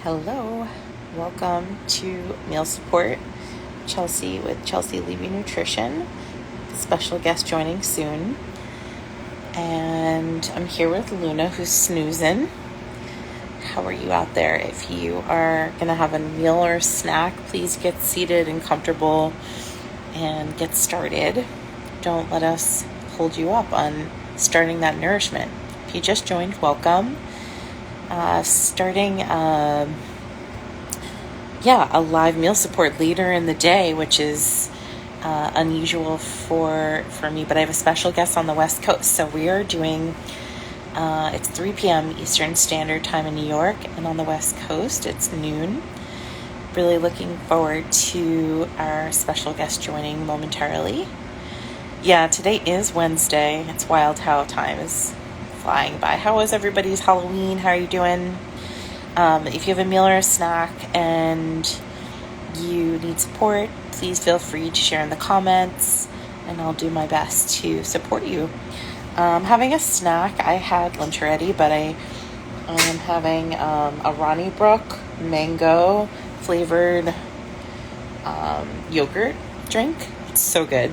Hello, welcome to Meal Support Chelsea with Chelsea Levy Nutrition. Special guest joining soon. And I'm here with Luna, who's snoozing. How are you out there? If you are going to have a meal or a snack, please get seated and comfortable and get started. Don't let us hold you up on starting that nourishment. If you just joined, welcome. Starting a live meal support later in the day, which is unusual for me, but I have a special guest on the West Coast. So we are doing, it's 3 p.m. Eastern Standard Time in New York, and on the West Coast, it's noon. Really looking forward to our special guest joining momentarily. Yeah, today is Wednesday. It's wild how time is flying by. How was everybody's Halloween? How are you doing? If you have a meal or a snack and you need support, please feel free to share in the comments and I'll do my best to support you. Having a snack, I had lunch already, but I am having a Ronnie Brook mango flavored yogurt drink. It's so good.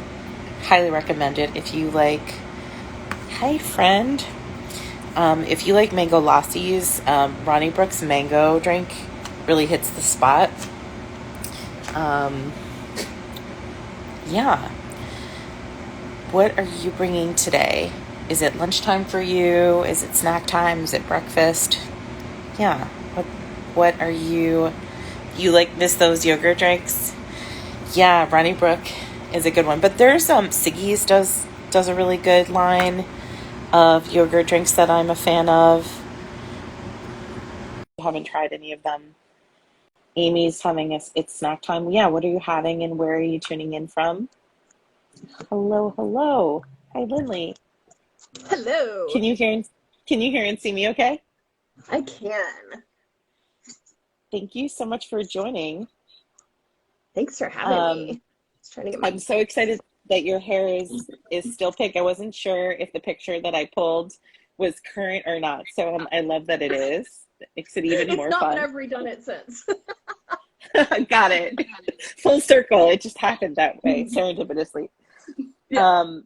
Highly recommend it if you like. Hi, friend. If you like mango lassies, Ronnie Brook's mango drink really hits the spot. What are you bringing today? Is it lunchtime for you? Is it snack time? Is it breakfast? Yeah. What are you miss those yogurt drinks? Yeah, Ronnie Brook is a good one. But there's Siggy's does a really good line of yogurt drinks that I'm a fan of. I haven't tried any of them. Amy's having it's snack time. Yeah, what are you having and where are you tuning in from? Hello. Hi, Lindley. Hello. Can you hear and see me okay? I can. Thank you so much for joining. Thanks for having me. Just trying to get my I'm so excited that your hair is still pink. I wasn't sure if the picture that I pulled was current or not. So I love that it is. It makes it even more It's not fun. that I've redone it since. Got it. Full circle. It just happened that way, serendipitously. Yeah.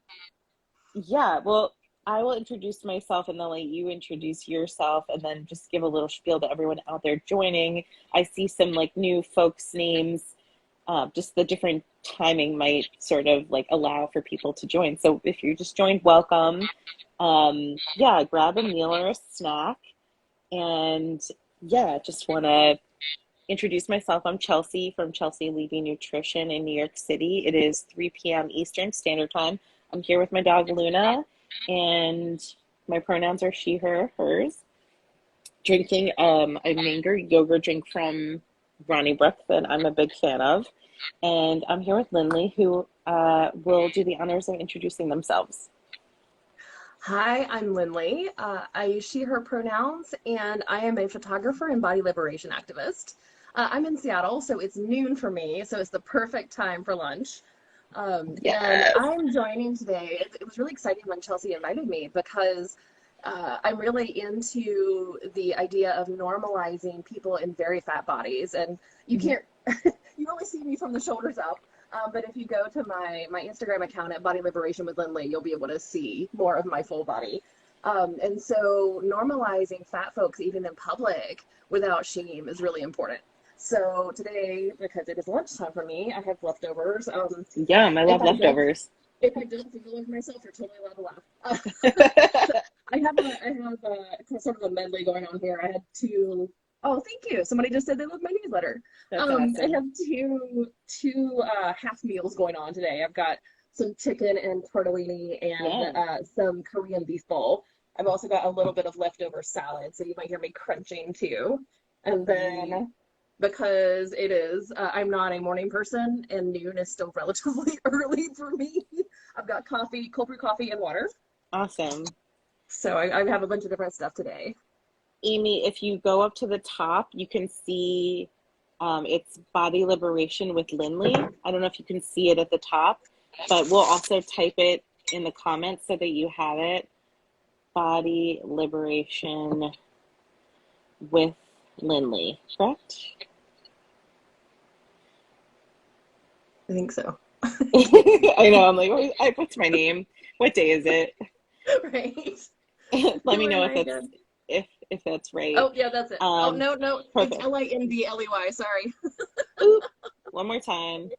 Well, I will introduce myself and then let you introduce yourself and then just give a little spiel to everyone out there joining. I see some new folks' names. Just the different timing might sort of allow for people to join. So if you just joined, welcome. Grab a meal or a snack. And just want to introduce myself. I'm Chelsea from Chelsea Levy Nutrition in New York City. It is 3 p.m. Eastern Standard Time. I'm here with my dog Luna, and my pronouns are she, her, hers. Drinking a mango yogurt drink from Ronnie Brook that I'm a big fan of. And I'm here with Lindley, who will do the honors of introducing themselves. Hi, I'm Lindley. I use she, her pronouns, and I am a photographer and body liberation activist. I'm in Seattle, so it's noon for me, so it's the perfect time for lunch. And Yes. I'm joining today. It was really exciting when Chelsea invited me because I'm really into the idea of normalizing people in very fat bodies. And you can't, you only see me from the shoulders up. But if you go to my Instagram account at Body Liberation with Lindley, you'll be able to see more of my full body. And so normalizing fat folks even in public without shame is really important. So today, because it is lunchtime for me, I have leftovers. Yum, I love leftovers. If I don't feel like myself, you're totally allowed to laugh. So I have sort of a medley going on here. I had two. Oh, thank you. Somebody just said they love my newsletter. That's awesome. I have two half meals going on today. I've got some chicken and tortellini and some Korean beef bowl. I've also got a little bit of leftover salad, so you might hear me crunching too. And then because it is, I'm not a morning person and noon is still relatively early for me. I've got coffee, cold brew coffee and water. Awesome. So I have a bunch of different stuff today. Amy, if you go up to the top, you can see it's Body Liberation with Lindley. I don't know if you can see it at the top, but we'll also type it in the comments so that you have it. Body Liberation with Lindley, correct? I think so. I know. I'm like, what's my name? What day is it? Right. Let me You know and if I that's good. if that's right. Oh, yeah, that's it. Oh, Um, no, no, it's Perfect. Lindley. Sorry. Oop. One more time.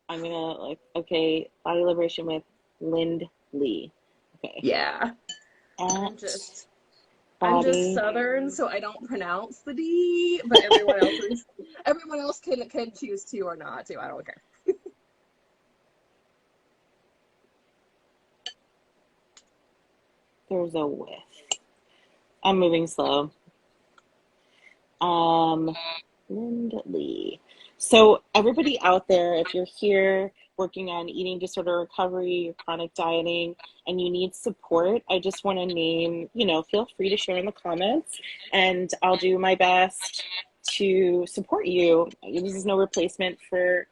I'm gonna like, okay, body liberation with Lindley. Okay. Yeah. I'm At just I'm just body. Southern, so I don't pronounce the D, but everyone else can choose to or not to. I don't care. There's a with. I'm moving slow. Um, Lindley. So, everybody out there, if you're here working on eating disorder recovery or chronic dieting and you need support, I just want to name, feel free to share in the comments and I'll do my best to support you. This is no replacement for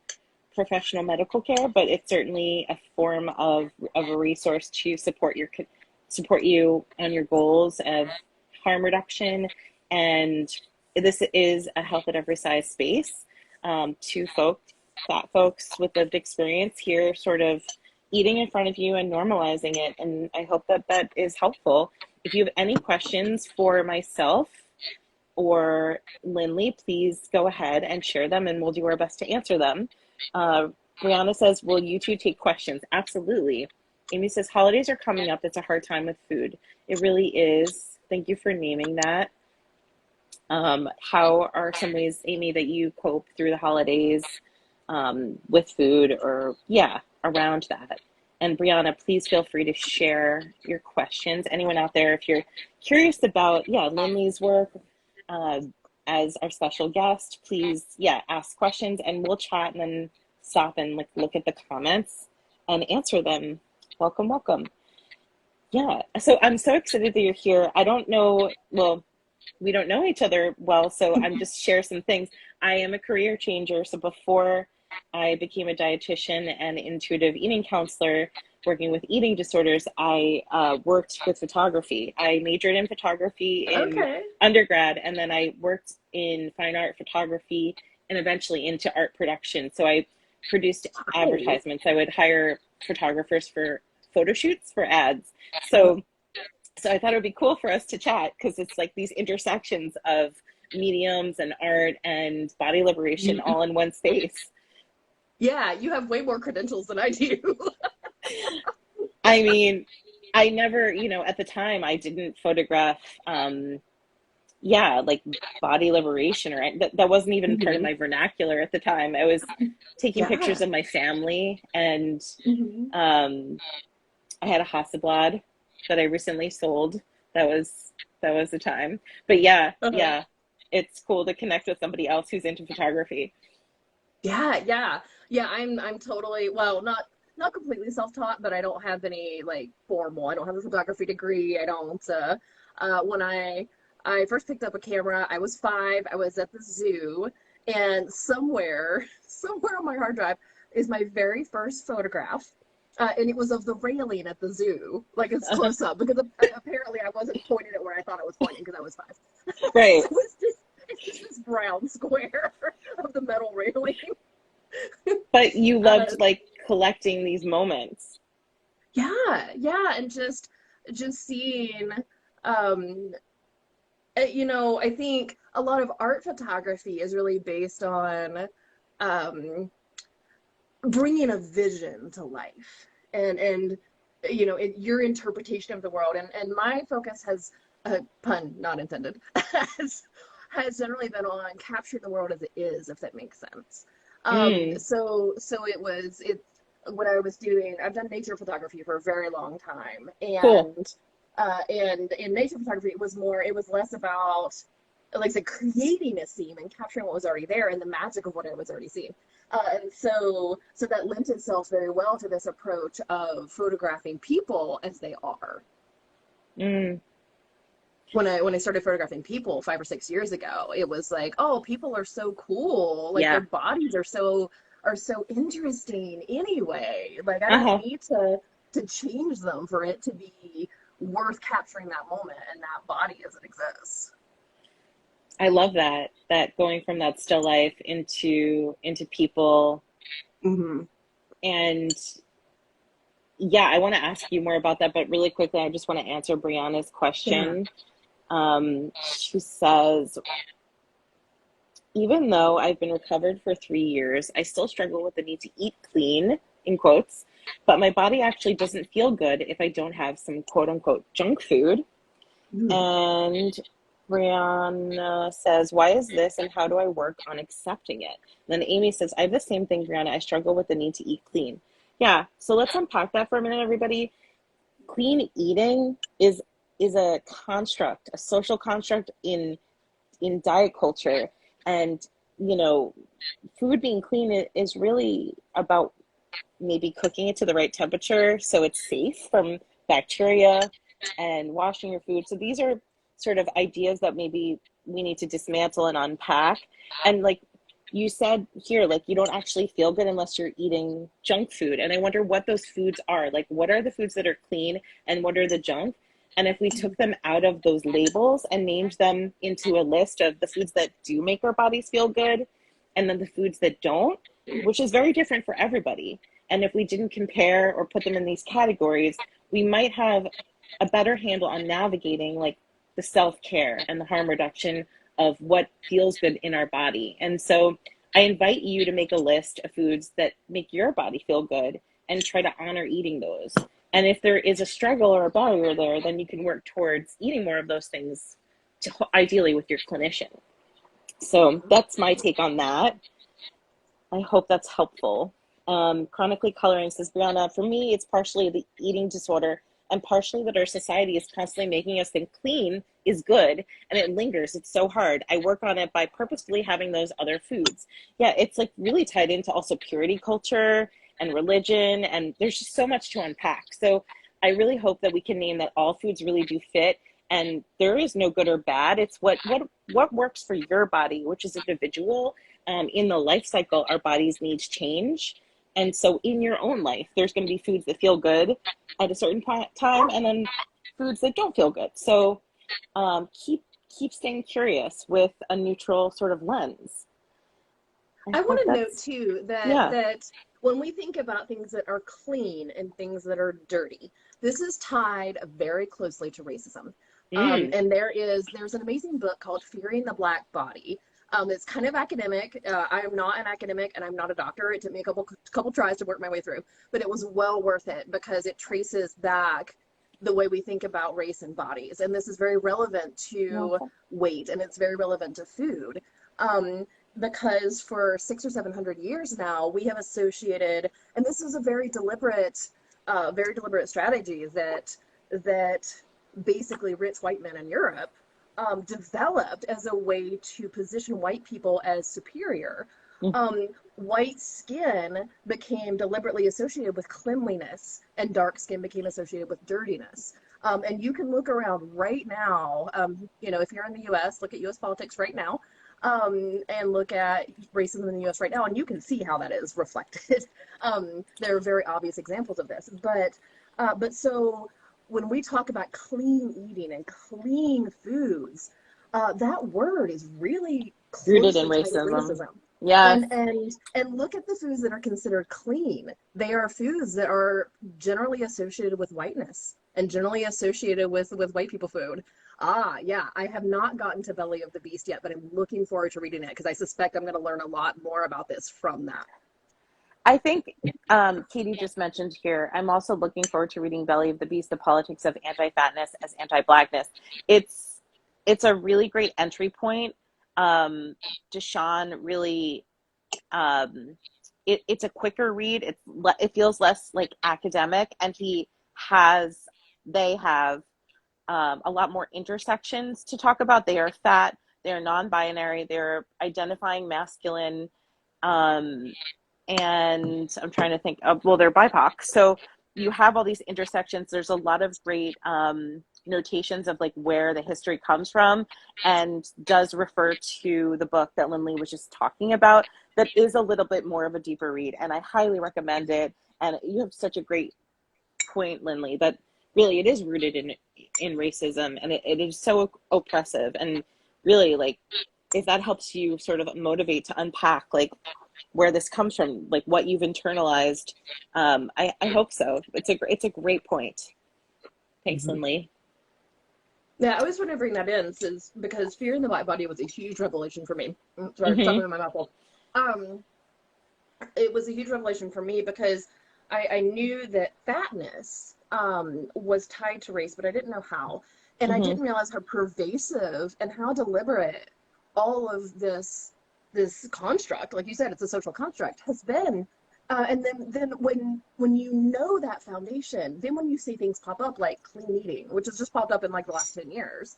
professional medical care, but it's certainly a form of a resource to support you on your goals of harm reduction. And this is a health at every size space. Two fat folks with lived experience here, sort of eating in front of you and normalizing it. And I hope that that is helpful. If you have any questions for myself or Lindley, please go ahead and share them and we'll do our best to answer them. Uh, Brianna says, will you two take questions? Absolutely. Amy says, holidays are coming up. It's a hard time with food. It really is. Thank you for naming that. How are some ways, Amy, that you cope through the holidays with food or, yeah, around that? And Brianna, please feel free to share your questions. Anyone out there, if you're curious about, yeah, Lindley's work uh, as our special guest, please, yeah, ask questions and we'll chat and then stop and like look at the comments and answer them. Welcome, welcome. Yeah, so I'm so excited that you're here. I don't know, well, we don't know each other well, so I'm just share some things. I am a career changer. So before I became a dietitian and intuitive eating counselor working with eating disorders, I worked with photography. I majored in photography in Okay. undergrad, and then I worked in fine art photography and eventually into art production. So I produced Nice. advertisements. I would hire photographers for photo shoots for ads. So I thought it would be cool for us to chat because it's like these intersections of mediums and art and body liberation all in one space. Yeah, you have way more credentials than I do. I mean, I never, at the time I didn't photograph, yeah, like body liberation or that wasn't even part of Mhm. my vernacular at the time. I was taking pictures Yeah. of my family and Hmm. um, I had a Hasselblad that I recently sold. That was that was the time. But yeah, Uh-huh. yeah, it's cool to connect with somebody else who's into photography. Yeah, yeah. Yeah, I'm totally, well, not completely self-taught, but I don't have any like formal. I don't have a photography degree. I don't when I first picked up a camera, I was 5. I was at the zoo, and somewhere somewhere on my hard drive is my very first photograph. And it was of the railing at the zoo, like it's close up, because apparently I wasn't pointing at where I thought I was pointing because I was 5. Right. So it's just this brown square of the metal railing. But you Uh, loved like collecting these moments. yeah, yeah, and just seeing, um, I think a lot of art photography is really based on um, bringing a vision to life, and your interpretation of the world, and my focus has, pun not intended, has generally been on capturing the world as it is, if that makes sense. Mm, So it what I was doing. I've done nature photography for a very long time, cool. and in nature photography, it was less about, like I said, creating a scene and capturing what was already there and the magic of what I was already seeing. And so that lent itself very well to this approach of photographing people as they are. Mm, When I started photographing people 5 or 6 years ago, it was like, oh, people are so cool. Like their yeah. bodies are so interesting anyway. Like I don't Uh-huh. need to change them for it to be worth capturing that moment and that body as it exists. I love that, that going from that still life into people. Hmm. And yeah, I want to ask you more about that, but really quickly, I just want to answer Brianna's Yeah. question. She says, even though I've been recovered for 3 years, I still struggle with the need to eat clean, in quotes, but my body actually doesn't feel good if I don't have some quote unquote junk food. Mm. And Brianna says, why is this and how do I work on accepting it? And then Amy says, I have the same thing, Brianna. I struggle with the need to eat clean. Yeah, so let's unpack that for a minute, everybody. Clean eating is a construct, a social construct in diet culture. And, you know, food being clean is really about maybe cooking it to the right temperature so it's safe from bacteria and washing your food. So these are sort of ideas that maybe we need to dismantle and unpack. And like you said here, like you don't actually feel good unless you're eating junk food. And I wonder what those foods are. Like, what are the foods that are clean and what are the junk? And if we took them out of those labels and named them into a list of the foods that do make our bodies feel good and then the foods that don't, which is very different for everybody. And if we didn't compare or put them in these categories, we might have a better handle on navigating like the self-care and the harm reduction of what feels good in our body. And so I invite you to make a list of foods that make your body feel good and try to honor eating those. And if there is a struggle or a barrier there, then you can work towards eating more of those things, to, ideally with your clinician. So that's my take on that. I hope that's helpful. Chronically coloring says, Brianna, for me, it's partially the eating disorder and partially that our society is constantly making us think clean is good and it lingers. It's so hard. I work on it by purposefully having those other foods. Yeah, it's like really tied into also purity culture and religion, and there's just so much to unpack. So I really hope that we can name that all foods really do fit and there is no good or bad. It's what works for your body, which is individual. In the life cycle, our bodies needs change. And so in your own life, there's going to be foods that feel good at a certain time and then foods that don't feel good. So keep staying curious with a neutral sort of lens. I I want hope to note that's, too that yeah. that when we think about things that are clean and things that are dirty, this is tied very closely to racism. Mm, And there's an amazing book called Fearing the Black Body. It's kind of academic. I am not an academic and I'm not a doctor. It took me a couple tries to work my way through, but it was well worth it because it traces back the way we think about race and bodies. And this is very relevant to wonderful. weight and it's very relevant to food. Um, because for 600 or 700 years now, we have associated, and this is a very deliberate strategy that basically rich white men in Europe developed as a way to position white people as superior. Mm, White skin became deliberately associated with cleanliness, and dark skin became associated with dirtiness. And you can look around right now, if you're in the US, look at US politics right now, and look at racism in the US right now, and you can see how that is reflected. There are very obvious examples of this. But so when we talk about clean eating and clean foods, that word is really rooted in closely tied to racism. racism. Yes. And look at the foods that are considered clean. They are foods that are generally associated with whiteness and generally associated with white people food. Ah, yeah, I have not gotten to Belly of the Beast yet, but I'm looking forward to reading it because I suspect I'm going to learn a lot more about this from that. I think Katie just mentioned here, I'm also looking forward to reading Belly of the Beast, The Politics of Anti-Fatness as Anti-Blackness. It's it's a really great entry point. Deshaun really, um, it's a quicker read. It feels less like academic, and has they have a lot more intersections to talk about. They are fat, they are non-binary, they're identifying masculine, um, and I'm trying to think of, well, they're BIPOC. So you have all these intersections. There's a lot of great notations of like where the history comes from and does refer to the book that Lindley was just talking about that is a little bit more of a deeper read. And I highly recommend it. And you have such a great point, Lindley, that really it is rooted in racism and it is so oppressive and really like if that helps you sort of motivate to unpack like where this comes from, like what you've internalized. I hope so. It's a great point. Thanks, Mhm. Lindley. Yeah, I always want to bring that in since because fear in the black body was a huge revelation for me. Sorry, Mm-hmm. something in my mouth. Um, it was a huge revelation for me because I knew that fatness was tied to race, but I didn't know how. And I Mm-hmm. didn't realize how pervasive and how deliberate all of this construct, like you said, it's a social construct, has been. And then when you know that foundation, then when you see things pop up like clean eating, which has just popped up in like the last 10 years,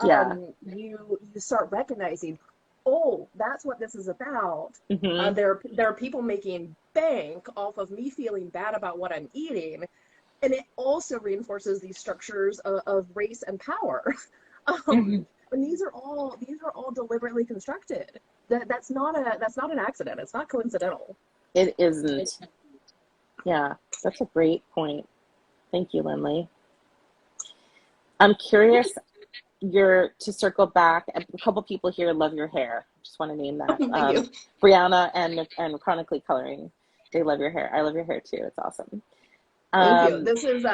Yeah. you start recognizing, oh, that's what this is about. Mm-hmm. There are people making bank off of me feeling bad about what I'm eating, and it also reinforces these structures of race and power. Mm-hmm. And these are all deliberately constructed. That's not an accident. It's not coincidental. It isn't. Yeah, that's a great point. Thank you, Lindley. I'm curious, to circle back, a couple people here love your hair. Just want to name that. Thank you. Brianna and chronically coloring, they love your hair. I love your hair too. It's awesome. Thank you. Um,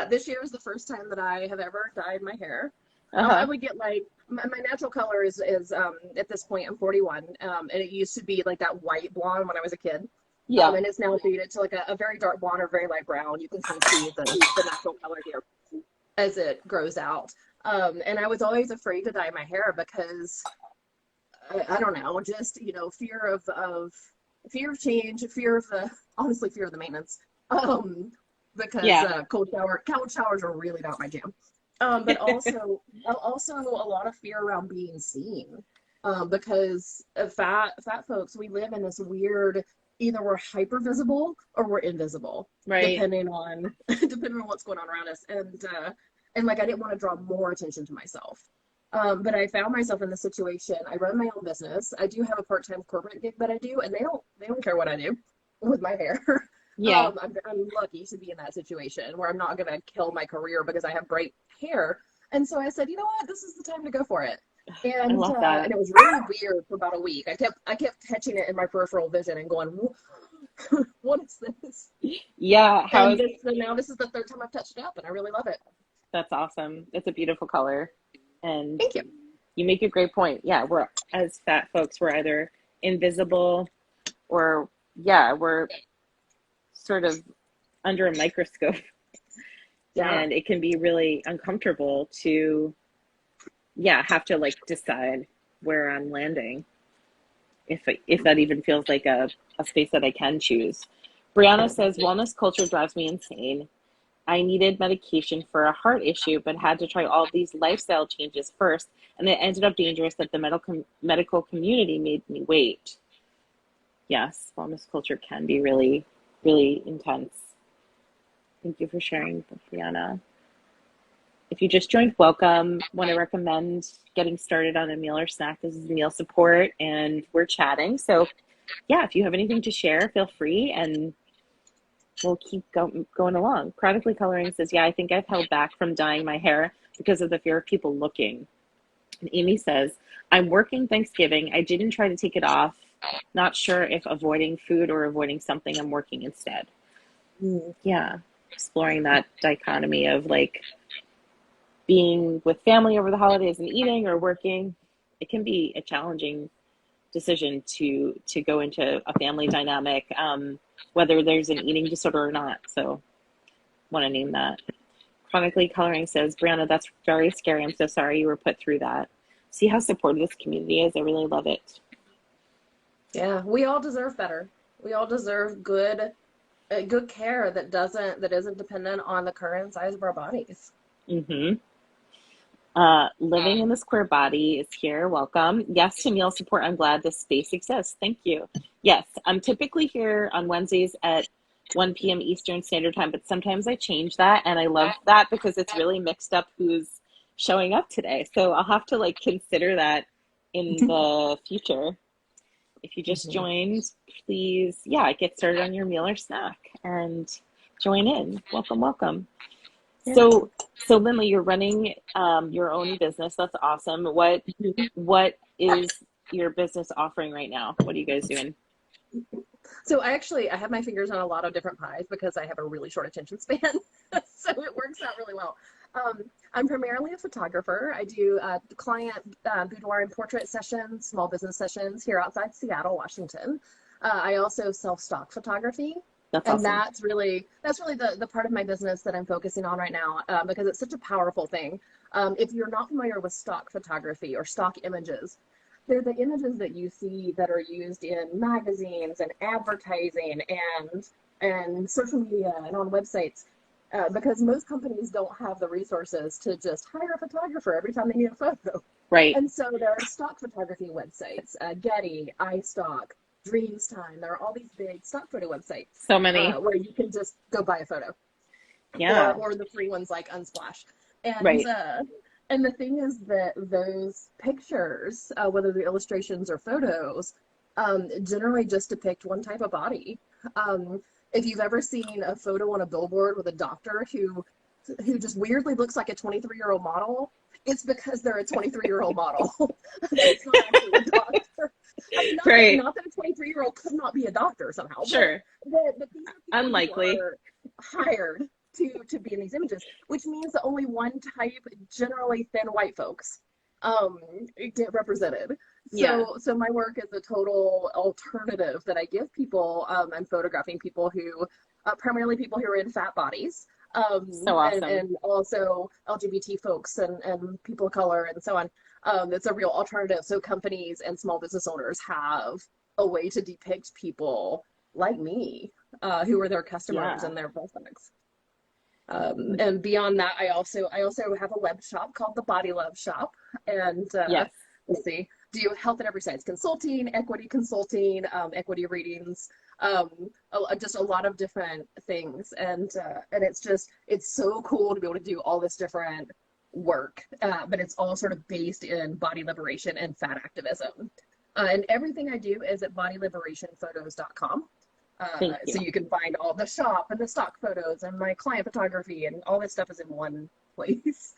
This year is the first time that I have ever dyed my hair. I uh-huh. would get like my natural color is at this point I'm 41, and it used to be like that white blonde when I was a kid. Yeah. And it's now faded to like a very dark blonde or very light brown. You can kind of see the natural color here as it grows out. And I was always afraid to dye my hair because I don't know, just fear of change, fear of the honestly fear of the maintenance. Um, because Yeah. cold showers are really not my jam. But also a lot of fear around being seen. Because fat folks, we live in this weird either we're hyper visible or we're invisible, Right. depending on depending on what's going on around us. And like I didn't want to draw more attention to myself. But I found myself in this situation. I run my own business. I do have a part-time corporate gig that I do, and they don't care what I do with my hair. Yeah. I'm lucky to be in that situation where I'm not gonna kill my career because I have great hair. And so I said, you know what, this is the time to go for it. I And love uh, that. and it was really weird for about a week. I kept catching it in my peripheral vision and going, what is this? Yeah. And now this is the third time I've touched it up, and I really love it. That's awesome. It's a beautiful color. And Thank you. you make a great point. Yeah, we're as fat folks, we're either invisible or yeah, we're sort of under a microscope, Yeah. and it can be really uncomfortable to yeah, have to like decide where I'm landing, if that even feels like a space that I can choose. Brianna says wellness culture drives me insane. I needed medication for a heart issue, but had to try all of these lifestyle changes first, and it ended up dangerous that the medical community made me wait. Yes, wellness culture can be really, really intense. Thank you for sharing, Brianna. If you just joined, welcome. Want to recommend getting started on a meal or snack. This is meal support, and we're chatting. So, yeah, if you have anything to share, feel free, and we'll keep going along. Chronically Coloring says, yeah, I think I've held back from dyeing my hair because of the fear of people looking. And Amy says, I'm working Thanksgiving. I didn't try to take it off. Not sure if avoiding food or avoiding something, I'm working instead. Yeah, exploring that dichotomy of like being with family over the holidays and eating or working. It can be a challenging decision to go into a family dynamic, whether there's an eating disorder or not. So want to name that. Chronically Coloring says, Brianna, that's very scary. I'm so sorry you were put through that. See how supportive this community is. I really love it. Yeah, we all deserve better. We all deserve good care that isn't dependent on the current size of our bodies. Mm-hmm. Living in the Square Body is here. Welcome. Yes, to meal support. I'm glad this space exists. Thank you. Yes, I'm typically here on Wednesdays at 1 p.m. Eastern Standard Time, but sometimes I change that, and I love that because it's really mixed up who's showing up today. So I'll have to like consider that in the future. If you just Mhm. joined, please, yeah, get started on your meal or snack and join in. Welcome, welcome. Yeah. So Lindley, you're running your own business. That's awesome. What is your business offering right now? What are you guys doing? So I have my fingers on a lot of different pies because I have a really short attention span. So it works out really well. I'm primarily a photographer. I do client boudoir and portrait sessions, small business sessions here outside Seattle, Washington. I also self-stock photography. That's And awesome. that's really the part of my business that I'm focusing on right now, because it's such a powerful thing. If you're not familiar with stock photography or stock images, they're the images that you see that are used in magazines and advertising and social media and on websites, because most companies don't have the resources to just hire a photographer every time they need a photo. Right. And so there are stock photography websites, Getty, iStock, Dreamstime. There are all these big stock photo websites So many. where you can just go buy a photo, Yeah. or the free ones like Unsplash. Right. And the thing is that those pictures, whether they're illustrations or photos, generally just depict one type of body. If you've ever seen a photo on a billboard with a doctor who just weirdly looks like a 23-year-old model, it's because they're a 23-year-old model. It's not actually a doctor. I mean, Right. not that a 23-year-old could not be a doctor somehow. Sure. But these are people Unlikely. who are hired to be in these images, which means that only one type, generally thin white folks, get represented. So my work is a total alternative that I give people. I'm photographing people who, primarily people who are in fat bodies, So awesome. and also LGBT folks and people of color and so on. It's a real alternative. So companies and small business owners have a way to depict people like me, who are their customers and their prospects. And beyond that, I also have a web shop called the Body Love Shop, and let's see, do health at every size consulting, equity consulting, equity readings, just a lot of different things, and it's so cool to be able to do all this different work, but it's all sort of based in body liberation and fat activism, and everything I do is at bodyliberationphotos.com. So you can find all the shop and the stock photos and my client photography and all this stuff is in one place.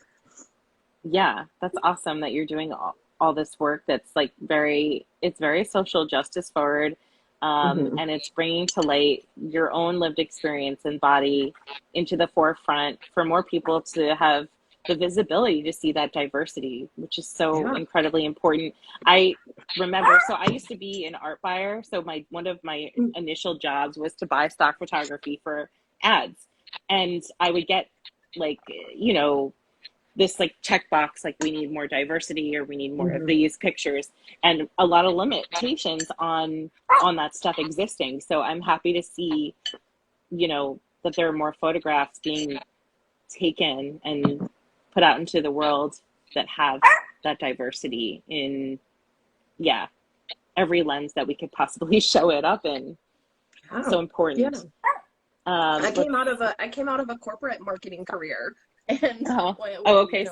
Yeah, that's awesome that you're doing all this work that's like it's very social justice forward, and it's bringing to light your own lived experience and body into the forefront for more people to have the visibility to see that diversity, which is so incredibly important. I remember, so I used to be an art buyer. So one of my initial jobs was to buy stock photography for ads. And I would get like, this like checkbox, like we need more diversity or we need more of these pictures, and a lot of limitations on that stuff existing. So I'm happy to see, that there are more photographs being taken and put out into the world that have that diversity in, every lens that we could possibly show it up in. So important. Yeah. I came out of a corporate marketing career, and so before I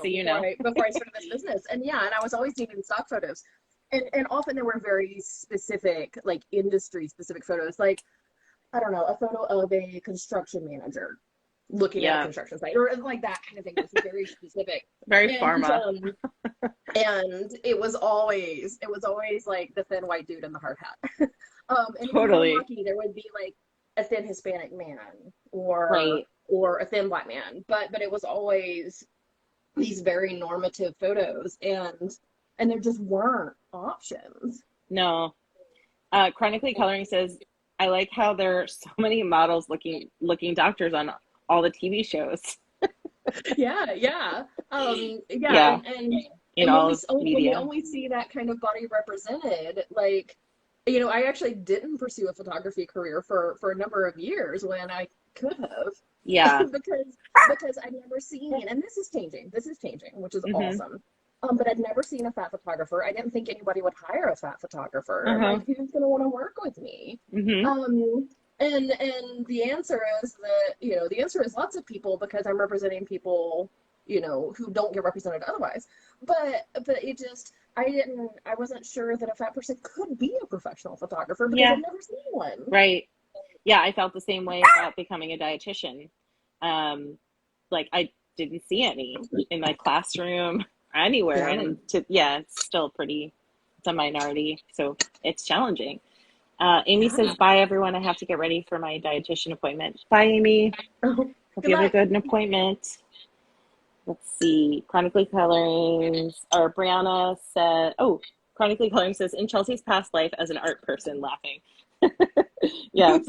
started this business, and I was always needing stock photos, and often there were very specific, like industry specific photos, like I don't know, a photo of a construction manager looking at a construction site, or like that kind of thing. It's very specific, very pharma. And it was always like the thin white dude in the hard hat. And totally. if you were lucky, there would be like a thin Hispanic man or a thin black man, but it was always these very normative photos, and there just weren't options. No. Chronically Coloring says, I like how there are so many models looking doctors on all the TV shows. In all media. We only see that kind of body represented. Like, I actually didn't pursue a photography career for a number of years when I could have. Yeah. because I'd never seen, and this is changing, which is awesome. But I'd never seen a fat photographer. I didn't think anybody would hire a fat photographer. Like, who's going to want to work with me? And the answer is that, lots of people, because I'm representing people, who don't get represented otherwise. But I wasn't sure that a fat person could be a professional photographer because I'd never seen one. Right. Yeah, I felt the same way about becoming a dietitian. Like I didn't see any in my classroom or anywhere. And it's still it's a minority, so it's challenging. Amy Yeah. says, bye everyone, I have to get ready for my dietitian appointment. Bye, Amy. Oh, Hope good you have a luck. good appointment. Let's see. Chronically Coloring, or Brianna said, oh, Chronically Coloring says, in Chelsea's past life as an art person, laughing. Yes.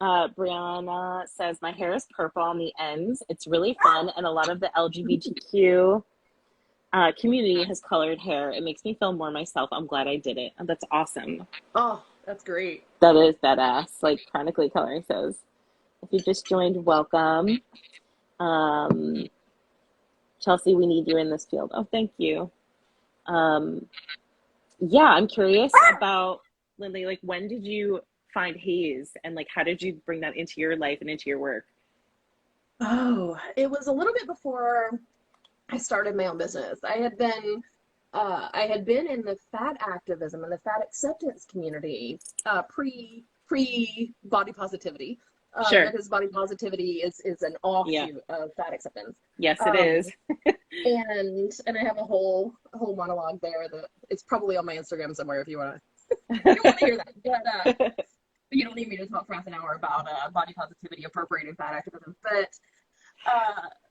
Brianna says, my hair is purple on the ends. It's really fun, and a lot of the LGBTQ community has colored hair. It makes me feel more myself. I'm glad I did it. And that's awesome. Oh, that's great. That is badass, like Chronically Coloring says. If you just joined, welcome. Chelsea, we need you in this field. Oh, thank you. Yeah, I'm curious about, Lindley, like, when did you find HAES, and like how did you bring that into your life and into your work? Oh, it was a little bit before I started my own business. I had been in the fat activism and the fat acceptance community pre body positivity, Sure. because body positivity is an Yeah. offshoot of fat acceptance. Yes, it is. And I have a whole monologue there that it's probably on my Instagram somewhere if you want to hear that. But you don't need me to talk for half an hour about body positivity appropriating fat activism.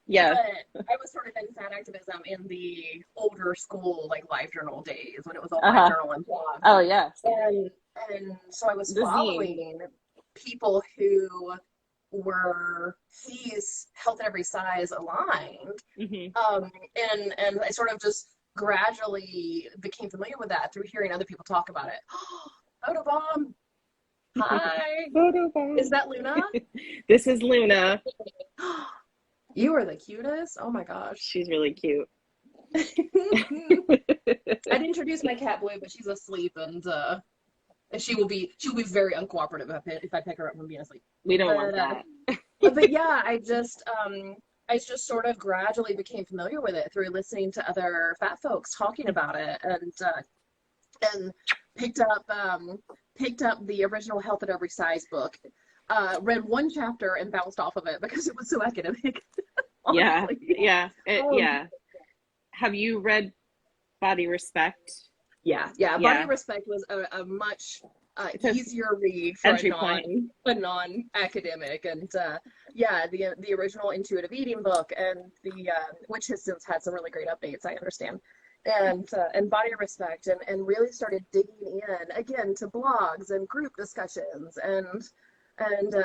Yeah. But I was sort of in fat activism in the older school, like LiveJournal days when it was all LiveJournal and blogs. Oh, yes. And so I was The zine. following people who were HAES health at every size aligned. And I sort of just gradually became familiar with that through hearing other people talk about it. Photobomb. Hi. Photobomb. Is that Luna? This is Luna. You are the cutest. Oh my gosh. She's really cute. I'd introduce my cat Blue, but she's asleep, and she will be very uncooperative if I pick her up from being asleep. We don't want that. But yeah, I just sort of gradually became familiar with it through listening to other fat folks talking about it, and picked up the original Health at Every Size book. Read one chapter and bounced off of it because it was so academic. Yeah. Yeah. Have you read Body Respect? Yeah. Body Respect was a much easier read for a non-academic, and the original Intuitive Eating book, and which has since had some really great updates, I understand, and Body Respect, and really started digging in again to blogs and group discussions, and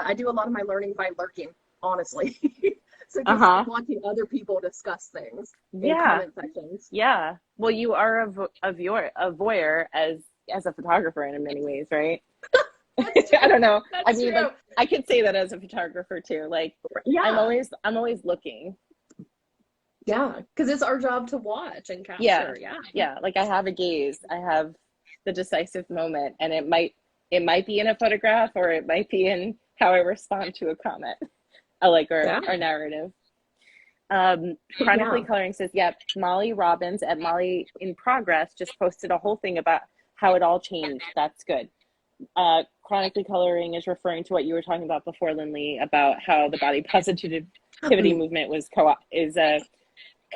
I do a lot of my learning by lurking, honestly. So just watching other people discuss things in comment sections. Yeah. Well, you are a voyeur as a photographer in many ways, right? I don't know. That's true. Like, I could say that as a photographer too. Like, I'm always looking. Yeah, because it's our job to watch and capture. Yeah. Like, I have a gaze. I have the decisive moment, and it might be in a photograph, or it might be in how I respond to a comment. I like our narrative. Chronically Coloring says, Molly Robbins at Molly in Progress just posted a whole thing about how it all changed. That's good. Chronically Coloring is referring to what you were talking about before, Lindley, about how the body positivity movement is a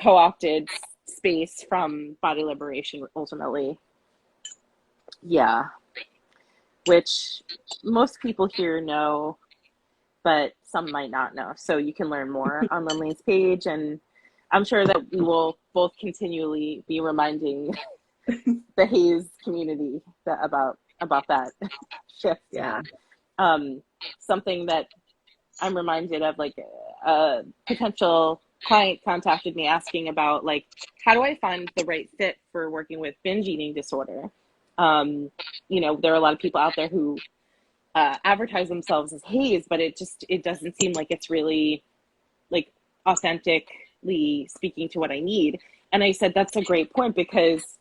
co-opted space from body liberation, ultimately. Yeah. Which most people here know, but some might not know. So you can learn more on Lindley's page, and I'm sure that we will both continually be reminding the HAES community about that shift. Yeah. Something that I'm reminded of, like, a potential client contacted me asking about, like, how do I find the right fit for working with binge eating disorder? There are a lot of people out there who advertise themselves as HAES, but it doesn't seem like it's really, like, authentically speaking to what I need. And I said, that's a great point, because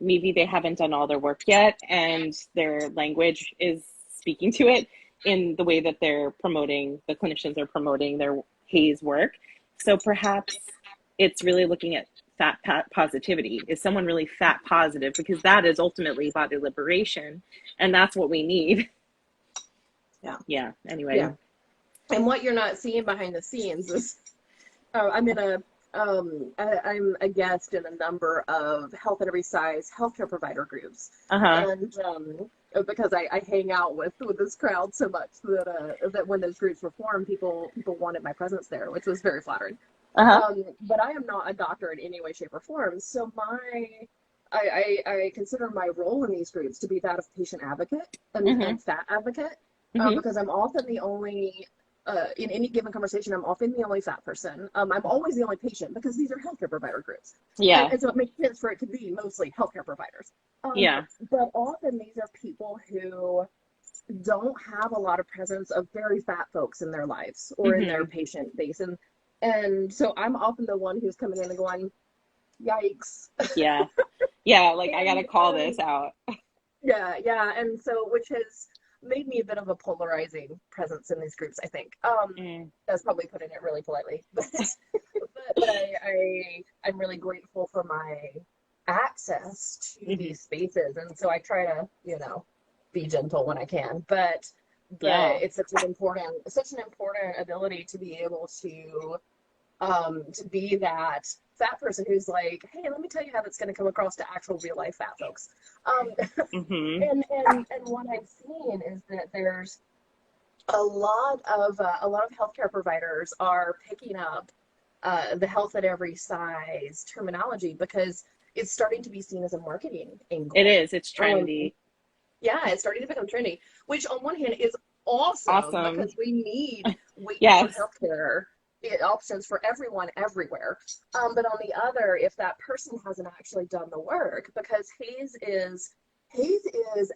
maybe they haven't done all their work yet, and their language is speaking to it in the way that the clinicians are promoting their HAES work. So perhaps it's really looking at fat positivity. Is someone really fat positive? Because that is ultimately body liberation, and that's what we need. Anyway. And what you're not seeing behind the scenes is I'm in a I'm a guest in a number of health at every size healthcare provider groups, Uh-huh. and because I hang out with this crowd so much that when those groups were formed, people wanted my presence there, which was very flattering. Uh-huh. But I am not a doctor in any way, shape, or form. So I consider my role in these groups to be that of patient advocate Mm-hmm. and fat advocate, Mm-hmm. because I'm often the only, in any given conversation, I'm often the only fat person. I'm always the only patient because these are healthcare provider groups. Yeah. And so it makes sense for it to be mostly healthcare providers. Um, Yeah. but often these are people who don't have a lot of presence of very fat folks in their lives or in their Mm-hmm. patient base. And so I'm often the one who's coming in and going, yikes. Yeah. Yeah, like I And gotta call this out. yeah. And so, which has made me a bit of a polarizing presence in these groups, I think. Mm. That's probably putting it really politely. I'm really grateful for my access to Mm-hmm. these spaces. And so I try to, be gentle when I can. But Yeah. it's such an important ability to be able to be that fat person who's like, hey, let me tell you how that's going to come across to actual real life fat folks. Um, Mm-hmm. and what I've seen is that there's a lot of healthcare providers are picking up the health at every size terminology because it's starting to be seen as a marketing It angle. is. It's Um, trendy. yeah, it's starting to become trendy, which on one hand is awesome Awesome. because we need weight for Yes. healthcare options for everyone everywhere. But on the other, if that person hasn't actually done the work, because Hayes is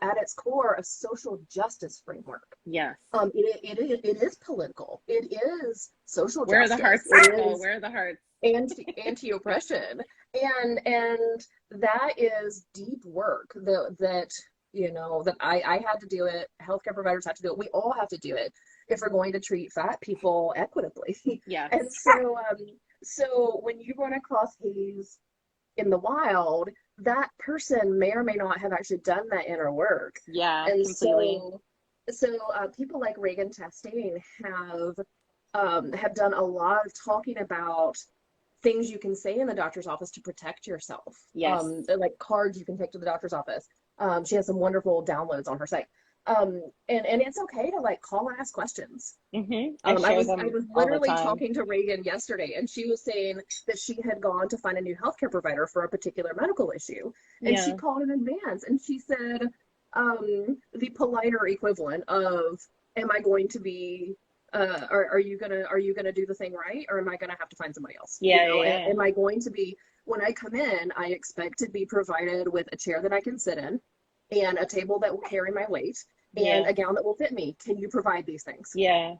at its core a social justice framework. Yes. It is political. It is social Where are the justice. hearts, It Nicole? is Where are the hearts? anti-oppression, and that is deep work that I had to do it. Healthcare providers have to do it. We all have to do it if we're going to treat fat people equitably. Yes. And so when you run across Hayes in the wild, that person may or may not have actually done that inner work. Yeah, And completely. so people like Reagan Chastain have done a lot of talking about things you can say in the doctor's office to protect yourself. Yes. Like cards you can take to the doctor's office. She has some wonderful downloads on her site. And it's okay to like call and ask questions. Mm-hmm. I I share was I them was all the literally time. talking to Reagan yesterday, and she was saying that she had gone to find a new healthcare provider for a particular medical issue, and she Yeah. called in advance, and she said the politer equivalent of, "Am I going to be? Are you gonna do the thing right, or am I gonna have to find somebody else? Yeah, yeah. Am I going to be when I come in? I expect to be provided with a chair that I can sit in, and a table that will carry my weight, and Yeah. a gown that will fit me. Can you provide these things?" Yeah.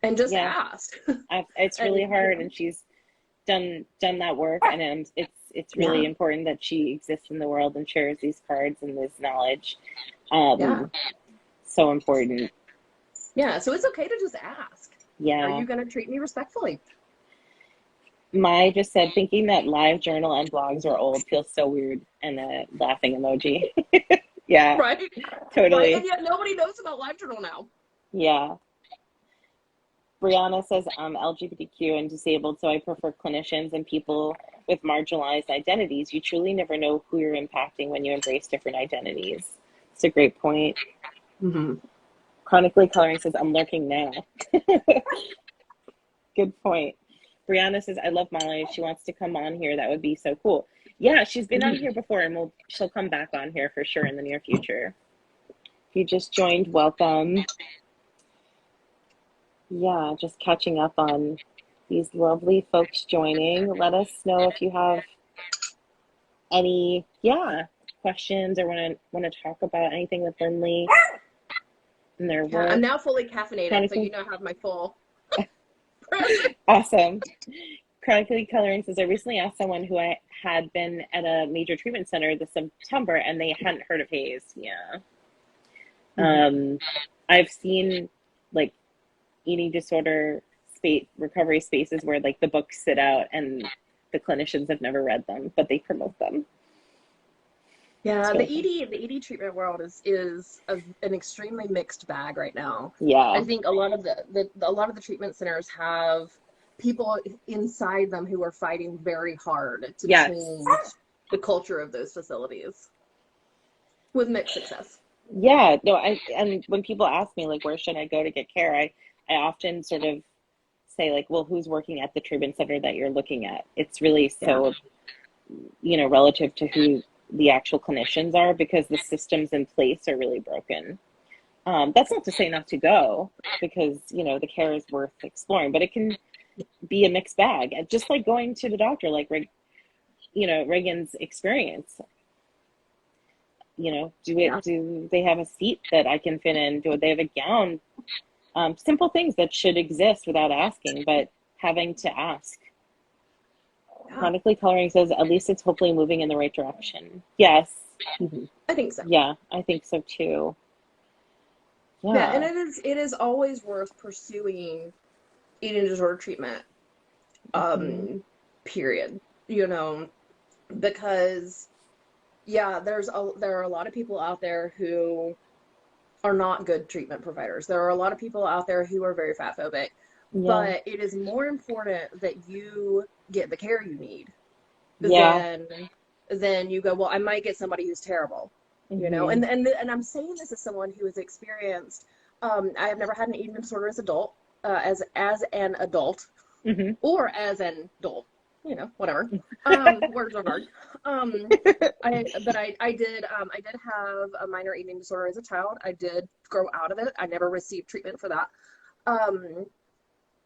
And just Yeah. asked. It's And really hard, and she's done that work, and it's really yeah, important that she exists in the world and shares these cards and this knowledge. yeah, Um, so important. yeah. So it's okay to just ask. Are Yeah. you going to treat me respectfully? Mai just said thinking that live journal and blogs are old feels so weird, and a laughing emoji. Yeah, Right, right. And totally. yet nobody knows about LiveJournal now. Yeah. Brianna says I'm LGBTQ and disabled, so I prefer clinicians and people with marginalized identities. You truly never know who you're impacting when you embrace different identities. It's a great point. Mm-hmm. Chronically Coloring says I'm lurking now. Good point. Brianna says I love Molly. If she wants to come on here, that would be so cool. Yeah, she's been on Mm-hmm. here before, and she'll come back on here for sure in the near future. If you just joined, welcome. Yeah, just catching up on these lovely folks joining. Let us know if you have any, yeah, questions or want to talk about anything with Lindley and their Yeah, I'm work. now fully caffeinated, so Chronically, you know I have my full present. awesome. Chronically Coloring says I recently asked someone who I had been at a major treatment center this September, and they hadn't heard of HAES. Yeah. Mm-hmm. I've seen like eating disorder recovery spaces where like the books sit out and the clinicians have never read them, but they promote them. Yeah, It's the really fun. ED treatment world is an extremely mixed bag right now. Yeah. I think a lot of the treatment centers have people inside them who are fighting very hard to Yes. change the culture of those facilities with mixed success. Yeah, no, and when people ask me like where should I go to get care, I often sort of say like, well, who's working at the treatment center that you're looking at? It's really Yeah. so, relative to who the actual clinicians are, because the systems in place are really broken. That's not to say not to go, because, the care is worth exploring, but it can be a mixed bag. And just like going to the doctor, like, Reagan's experience, do they have a seat that I can fit in? Do they have a gown? Simple things that should exist without asking, but having to ask. Chronically coloring says at least it's hopefully moving in the right direction. Yes. I think so. Yeah, I think so too. Yeah, and Yeah. it is always worth pursuing eating disorder treatment, Mhm. period. Because yeah, there are a lot of people out there who are not good treatment providers. There are a lot of people out there who are very fat phobic, Yeah. but it is more important that you get the care you need Yeah. than you go, well, I might get somebody who's terrible, Mhm. and I'm saying this as someone who has experienced, I have never had an eating disorder as adult, as an adult Mhm. or as an adult, whatever. Words are hard. I did have a minor eating disorder as a child. I did grow out of it. I never received treatment for that. Um,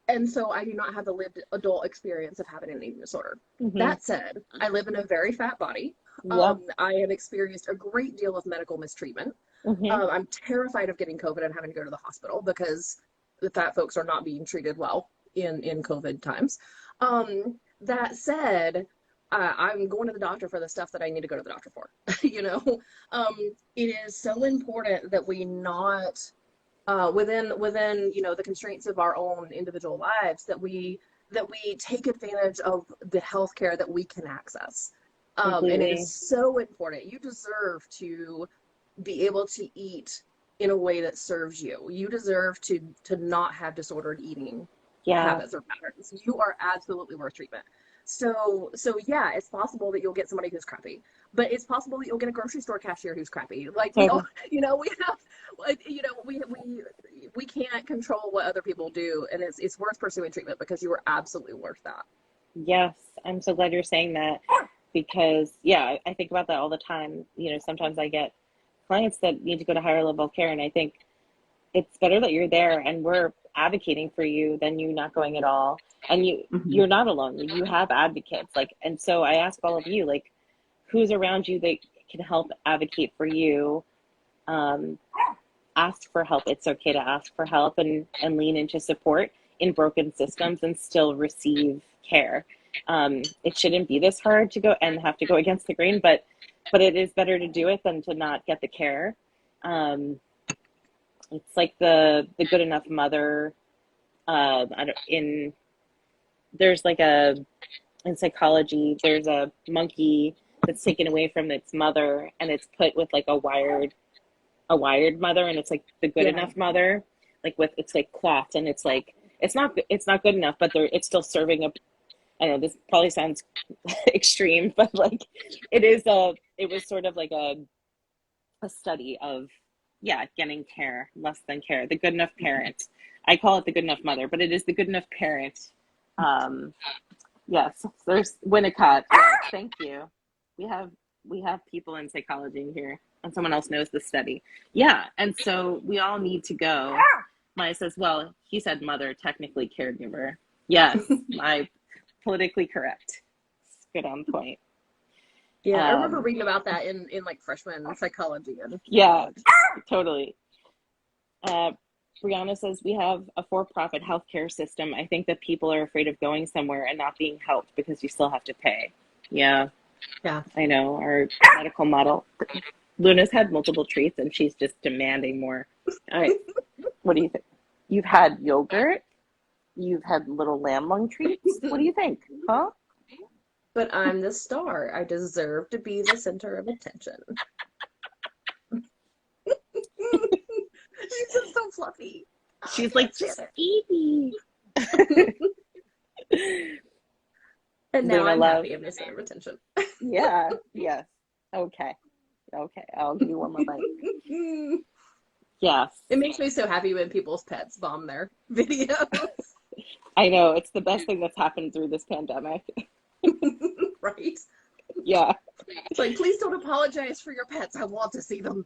and so I do not have the lived adult experience of having an eating disorder. Mhm. That said, I live in a very fat body. Yeah. I have experienced a great deal of medical mistreatment. Mhm. I'm terrified of getting COVID and having to go to the hospital because the fat folks are not being treated well in COVID times. That said, I'm going to the doctor for the stuff that I need to go to the doctor for. It is so important that we not within the constraints of our own individual lives, that we take advantage of the healthcare that we can access. And it is Completely. so important. You deserve to be able to eat in a way that serves you. You deserve to not have disordered eating Yeah. habits or patterns. You are absolutely worth treatment. So yeah, it's possible that you'll get somebody who's crappy, but it's possible that you'll get a grocery store cashier who's crappy. Like we all, Totally. we have, like, we can't control what other people do, and it's worth pursuing treatment because you are absolutely worth that. Yes. I'm so glad you're saying that, because yeah, I think about that all the time. Sometimes I get clients that need to go to higher level care, and I think it's better that you're there and we're advocating for you than you not going at all. And you're not alone. You have advocates. Like, and so I ask all of you, like, who's around you that can help advocate for you? Um, Ask for help. It's okay to ask for help, and lean into support in broken systems and still receive care. It shouldn't be this hard to go and have to go against the grain, but it is better to do it than to not get the care. It's like the good enough mother. I don't, in There's like in psychology, there's a monkey that's taken away from its mother, and it's put with like a wired mother, and it's like the good Yeah. enough mother, like with it's like cloth, and it's not good enough, but it's still serving a. I don't know. This probably sounds extreme, but like it was sort of like a study of, yeah, getting care, less than care, the good enough parent. I call it the good enough mother, but it is the good enough parent. Um, yes, there's Winnicott. Yes, thank you. We have we have people in psychology in here, and someone else knows the study. Yeah, and so we all need to go. Maya says, well, he said mother, technically caregiver. Yes, my politically correct. Good on point. Yeah, I remember Um, reading about that in like freshman psychology in yeah, college. totally. Uh, Brianna says we have a for-profit healthcare system. I think that people are afraid of going somewhere and not being helped because you still have to pay. Yeah, Yeah. I know. Our medical model. Luna's had multiple treats and she's just demanding more. All right, what do you think? You've had yogurt. You've had little lamb lung treats. What do you think? Huh? But I'm the star. I deserve to be the center of attention. She's just so fluffy. She's Can't like, stand just feed me. it. And now Luna I'm love. happy. I'm the center of attention. Yeah. Yes. Okay. Okay. I'll give you one more bite. Yes. It makes me so happy when people's pets bomb their videos. I know. It's the best thing that's happened through this pandemic. Right? Yeah. It's like, please don't apologize for your pets. I want to see them.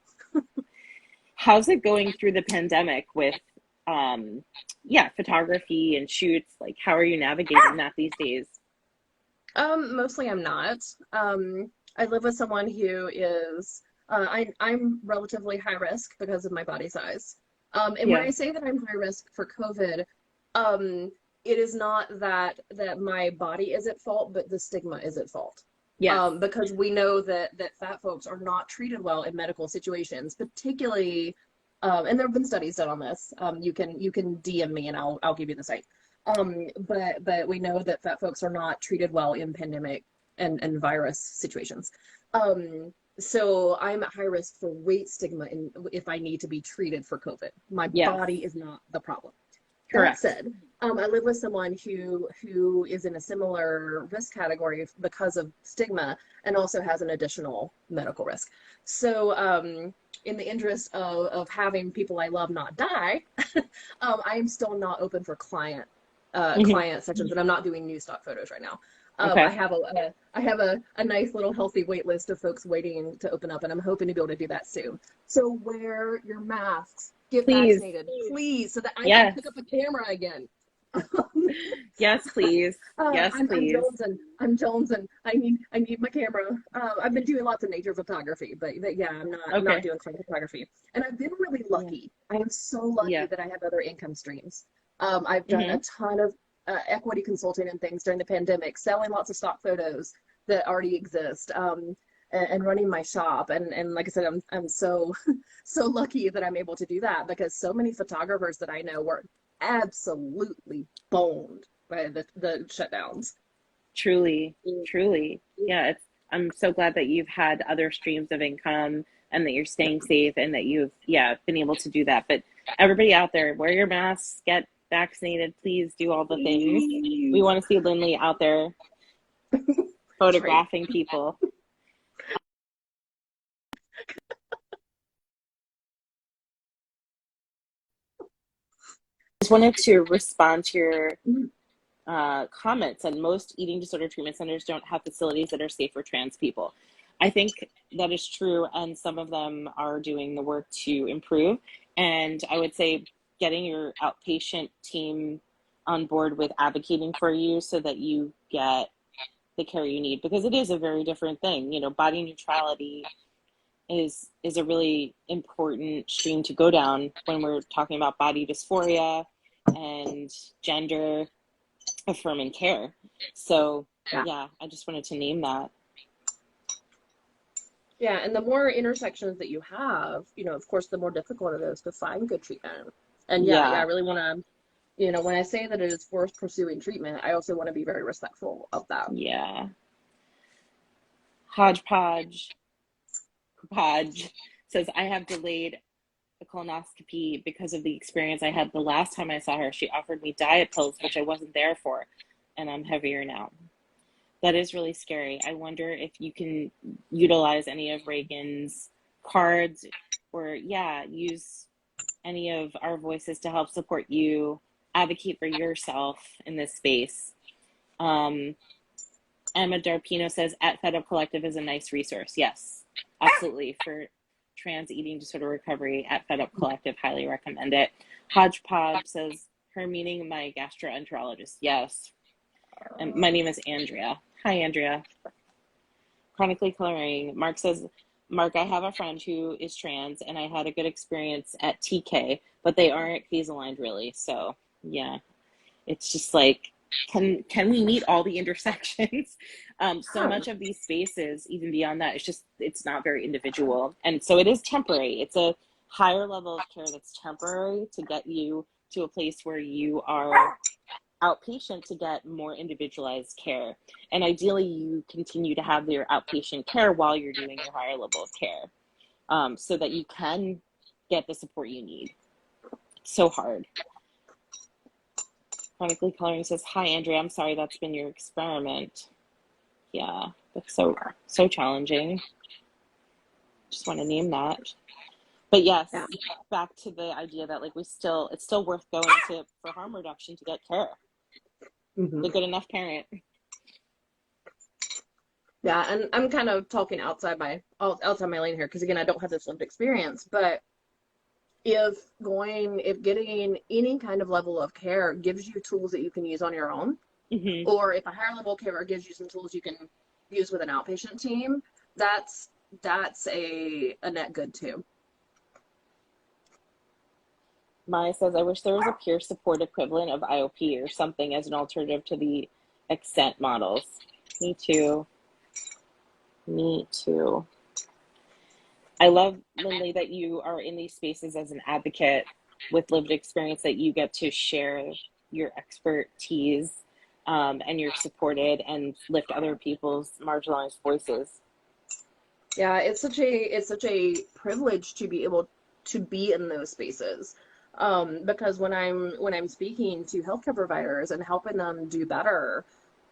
How's it going through the pandemic with, yeah, photography and shoots? Like, how are you navigating that these days? Mostly I'm not. I live with someone who is, I'm relatively high risk because of my body size. And when Yeah. I say that I'm high risk for COVID, um, it is not that my body is at fault, but the stigma is at fault. Yes. Because we know that fat folks are not treated well in medical situations, particularly, and there have been studies done on this. You can DM me and I'll give you the site. But we know that fat folks are not treated well in pandemic and virus situations. So I'm at high risk for weight stigma if I need to be treated for COVID. My Yes. body is not the problem. That Correct. said, I live with someone who is in a similar risk category because of stigma and also has an additional medical risk. So, in the interest of having people I love not die, I am still not open for Hmm. client sessions, and I'm not doing new stock photos right now. I Okay. have a nice little healthy wait list of folks waiting to open up, and I'm hoping to be able to do that soon. So wear your masks, get Please. vaccinated, please, so that I can Yes. pick up a camera again. Yes, please. Yes, I'm please. Jones and I need my camera. I've been doing lots of nature photography, but yeah, I'm not Okay. doing film photography. And I've been really Yeah. lucky. I am so lucky Yeah. that I have other income streams. I've done a Hmm. ton of equity consulting and things during the pandemic, selling lots of stock photos that already exist. And running my shop and like I said, I'm so so lucky that I'm able to do that because so many photographers that I know were absolutely boned by the shutdowns. Truly, truly. Yeah, I'm so glad that you've had other streams of income and that you're staying safe and that you've, yeah, been able to do that. But everybody out there, wear your masks, get vaccinated, please do all the things. We Please. want to see Lindley out there That's right. photographing people. Just wanted to respond to your comments, and most eating disorder treatment centers don't have facilities that are safe for trans people. I think that is true, and some of them are doing the work to improve. And I would say getting your outpatient team on board with advocating for you so that you get the care you need, because it is a very different thing. You know, body neutrality is a really important stream to go down when we're talking about body dysphoria and gender affirming care. So Yeah. yeah, I just wanted to name that. Yeah, and the more intersections that you have, of course, the more difficult it is to find good treatment. And yeah, I Yeah, really want to, when I say that it is worth pursuing treatment, I also want to be very respectful of that. yeah. Hodgepodge Podge says, I have delayed a colonoscopy because of the experience I had the last time I saw her. She offered me diet pills, which I wasn't there for, and I'm heavier now. That is really scary. I wonder if you can utilize any of Reagan's cards or, yeah, use any of our voices to help support you, advocate for yourself in this space. Um, Emma Darpino says, at Fed Up Collective is a nice resource. Yes, absolutely. For trans eating disorder recovery at Fed Up Collective, highly recommend it. Hodgepodge says, her meeting my gastroenterologist. Yes. And my name is Andrea. Hi, Andrea. Chronically Coloring. Mark says, Mark, I have a friend who is trans and I had a good experience at TK, but they aren't phase aligned really. So yeah, it's just like, can we meet all the intersections? So Yeah. much of these spaces, even beyond that, it's not very individual. And so it is temporary. It's a higher level of care that's temporary to get you to a place where you are outpatient to get more individualized care. And ideally, you continue to have your outpatient care while you're doing your higher level of care, so that you can get the support you need. It's so hard. Chronically Coloring says, hi, Andrea. I'm sorry that's been your experiment. Yeah, that's so challenging. Just want to name that. But yes, Yeah. back to the idea that like it's still worth going to for harm reduction to get care. Hmm. The good enough parent. Yeah, and I'm kind of talking outside my lane here because again, I don't have this lived experience, but if getting any kind of level of care gives you tools that you can use on your own, Hmm. or if a higher level of care gives you some tools you can use with an outpatient team, that's a net good too. Maya says, I wish there was a peer support equivalent of IOP or something as an alternative to the extent models. Me too. Me too. I love, Lindley, that you are in these spaces as an advocate with lived experience, that you get to share your expertise, and you're supported and lift other people's marginalized voices. Yeah, it's such a privilege to be able to be in those spaces. Because when I'm speaking to healthcare providers and helping them do better,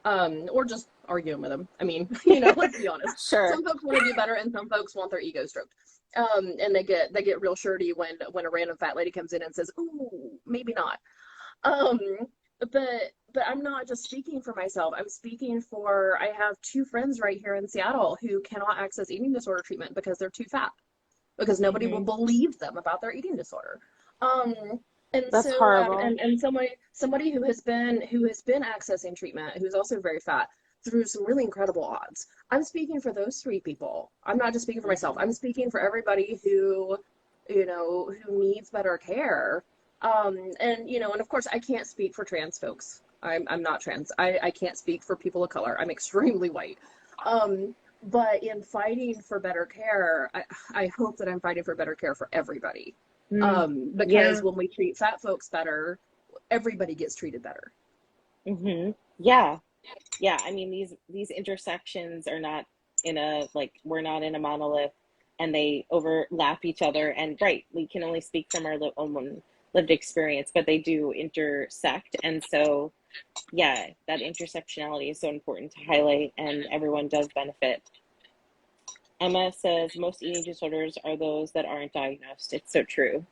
or just arguing with them. I mean, let's be honest. Sure. Some folks want to do better, and some folks want their ego stroked. And they get real shirty when a random fat lady comes in and says, "Ooh, maybe not." Um, but I'm not just speaking for myself. I'm speaking for I have two friends right here in Seattle who cannot access eating disorder treatment because they're too fat, because nobody will Hmm. believe them about their eating disorder. Um, and That's so horrible. and somebody who has been accessing treatment who's also very fat through some really incredible odds. I'm speaking for those three people. I'm not just speaking for myself. Hmm. I'm speaking for everybody who needs better care. And of course I can't speak for trans folks. I'm not trans. I can't speak for people of color. I'm extremely white. Um, but in fighting for better care, I hope that I'm fighting for better care for everybody. Mm. Because Yeah. when we treat fat folks better, everybody gets treated better. Hmm. Yeah. Yeah. I mean, these intersections are not in a like we're not in a monolith, and they overlap each other. And right, we can only speak from our own lived experience, but they do intersect. And so, yeah, that intersectionality is so important to highlight, and everyone does benefit. Emma says most eating disorders are those that aren't diagnosed. It's so true.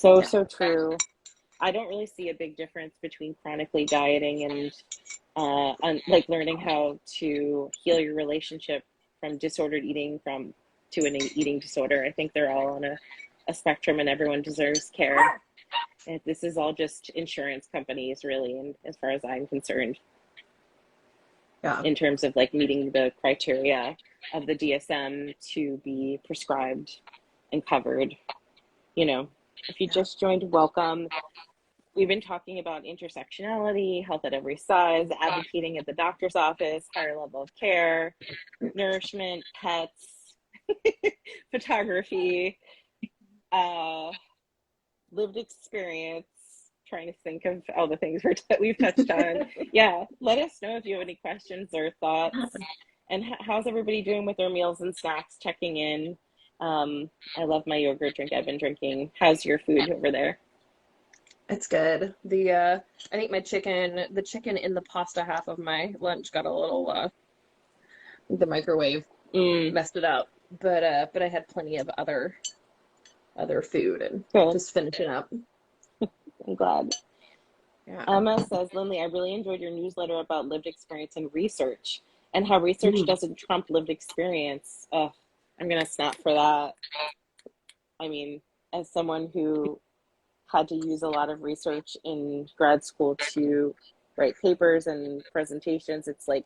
Yeah. So true. I don't really see a big difference between chronically dieting and like learning how to heal your relationship from disordered eating from to an eating disorder. I think they're all on a spectrum, and everyone deserves care. And this is all just insurance companies, really, and as far as I'm concerned, Yeah. in terms of like meeting the criteria of the DSM to be prescribed and covered. You know, if you Yeah. just joined, welcome. We've been talking about intersectionality, health at every size, advocating at the doctor's office, higher level of care, nourishment, pets, photography, uh, lived experience. Trying to think of all the things we've touched on. Yeah, let us know if you have any questions or thoughts. And how's everybody doing with their meals and snacks? Checking in. I love my yogurt drink I've been drinking. How's your food over there? It's good. I think the chicken in the pasta half of my lunch got a little the microwave Mm, messed it up. But I had plenty of other food and good. just finishing up. I'm glad. Yeah. Emma says, Lindley, I really enjoyed your newsletter about lived experience and research, and how research Mm. doesn't trump lived experience. I'm going to snap for that. I mean, as someone who had to use a lot of research in grad school to write papers and presentations, it's like,